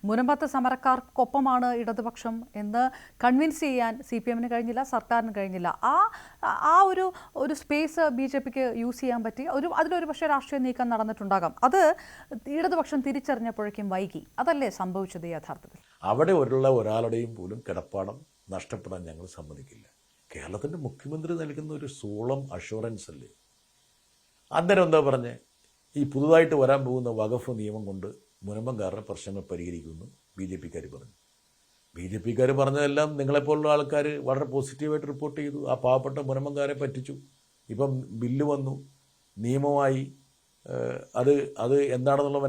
മുനമ്പത്തെ സമരക്കാർക്കൊപ്പമാണ് ഇടതുപക്ഷം എന്ന് കൺവിൻസ് ചെയ്യാൻ CPM കഴിഞ്ഞില്ല, സർക്കാരിന് കഴിഞ്ഞില്ല. ആ ഒരു സ്പേസ് BJPക്ക് യൂസ് ചെയ്യാൻ പറ്റി. അതിലൊരു പക്ഷേ രാഷ്ട്രീയ നീക്കം നടന്നിട്ടുണ്ടാകാം. അത് ഇടതുപക്ഷം തിരിച്ചറിഞ്ഞപ്പോഴേക്കും വൈകി. അതല്ലേ സംഭവിച്ചത് യഥാർത്ഥത്തിൽ? അവിടെ ഒരാളുടെയും പോലും കിടപ്പാടം നഷ്ടപ്പെടാൻ ഞങ്ങൾ സമ്മതിക്കില്ല. കേരളത്തിൻ്റെ മുഖ്യമന്ത്രി നൽകുന്ന ഒരു സോളം അഷുറൻസ് അല്ലേ. അന്നേരം എന്താ പറഞ്ഞേ, ഈ പുതുതായിട്ട് വരാൻ പോകുന്ന വഖഫ് നിയമം കൊണ്ട് മുനമ്പംകാരുടെ പ്രശ്നങ്ങൾ പരിഹരിക്കുമെന്ന് BJPക്കാർ പറഞ്ഞു. BJPക്കാർ പറഞ്ഞതെല്ലാം നിങ്ങളെപ്പോലുള്ള ആൾക്കാർ വളരെ പോസിറ്റീവായിട്ട് റിപ്പോർട്ട് ചെയ്തു. ആ പാവപ്പെട്ട മുനമ്പംകാരെ പറ്റിച്ചു. ഇപ്പം ബില്ല് വന്നു, നിയമമായി, അത് എന്താണെന്നുള്ള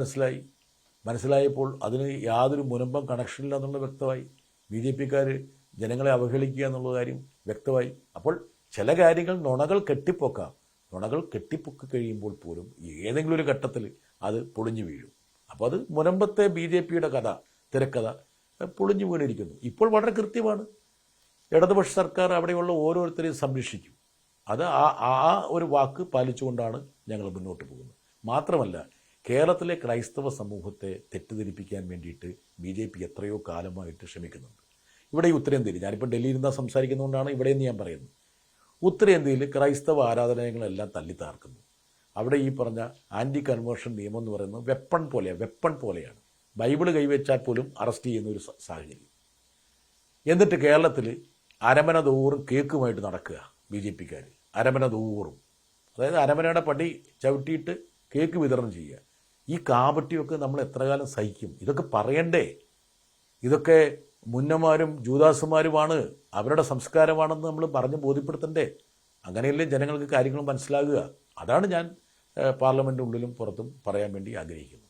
മനസ്സിലായപ്പോൾ അതിന് യാതൊരു മുനമ്പം കണക്ഷനില്ല എന്നുള്ളത് വ്യക്തമായി. BJPക്കാർ ജനങ്ങളെ അവഹേളിക്കുക എന്നുള്ള കാര്യം വ്യക്തമായി. അപ്പോൾ ചില കാര്യങ്ങൾ നുണകൾ കെട്ടിപ്പൊക്കി കഴിയുമ്പോൾ പോലും ഏതെങ്കിലും ഒരു ഘട്ടത്തിൽ അത് പൊളിഞ്ഞു വീഴും. അപ്പോൾ അത് മുനമ്പത്തെ BJPയുടെ തിരക്കഥ പൊളിഞ്ഞു വീണിരിക്കുന്നു. ഇപ്പോൾ വളരെ കൃത്യമാണ്, ഇടതുപക്ഷ സർക്കാർ അവിടെയുള്ള ഓരോരുത്തരെയും സംരക്ഷിക്കും. അത് ആ ഒരു വാക്ക് പാലിച്ചുകൊണ്ടാണ് ഞങ്ങൾ മുന്നോട്ട് പോകുന്നത്. മാത്രമല്ല, കേരളത്തിലെ ക്രൈസ്തവ സമൂഹത്തെ തെറ്റിദ്ധരിപ്പിക്കാൻ വേണ്ടിയിട്ട് BJP എത്രയോ കാലമായിട്ട് ശ്രമിക്കുന്നുണ്ട്. ഇവിടെ ഈ ഉത്തരേന്ത്യയിൽ, ഞാനിപ്പോൾ ഡൽഹിയിൽ നിന്നാണ് സംസാരിക്കുന്നതുകൊണ്ടാണ് ഇവിടെയെന്ന് ഞാൻ പറയുന്നത്, ഉത്തരേന്ത്യയിൽ ക്രൈസ്തവ ആരാധനാലയങ്ങളെല്ലാം തല്ലിത്താർക്കുന്നു. അവിടെ ഈ പറഞ്ഞ ആൻറ്റി കൺവേർഷൻ നിയമം എന്ന് പറയുന്നത് വെപ്പൺ പോലെയാണ്. ബൈബിള് കൈവച്ചാൽ പോലും അറസ്റ്റ് ചെയ്യുന്ന ഒരു സാഹചര്യം. എന്നിട്ട് കേരളത്തിൽ അരമന തോറും കേക്കുമായിട്ട് നടക്കുക BJPക്കാർ. അരമന തോറും, അതായത് അരമനയുടെ പടി ചവിട്ടിയിട്ട് കേക്ക് വിതരണം ചെയ്യുക. ഈ കാപട്യമൊക്കെ നമ്മൾ എത്ര കാലം സഹിക്കും? ഇതൊക്കെ പറയണ്ടേ? ഇതൊക്കെ മുന്നമാരും ജൂദാസുമാരുമാണ്, അവരുടെ സംസ്കാരമാണെന്ന് നമ്മൾ പറഞ്ഞ് ബോധ്യപ്പെടുത്തണ്ടേ? അങ്ങനെയല്ലേ ജനങ്ങൾക്ക് കാര്യങ്ങൾ മനസ്സിലാകുക? അതാണ് ഞാൻ പാർലമെൻറ്റിനുള്ളിലും പുറത്തും പറയാൻ വേണ്ടി ആഗ്രഹിക്കുന്നത്.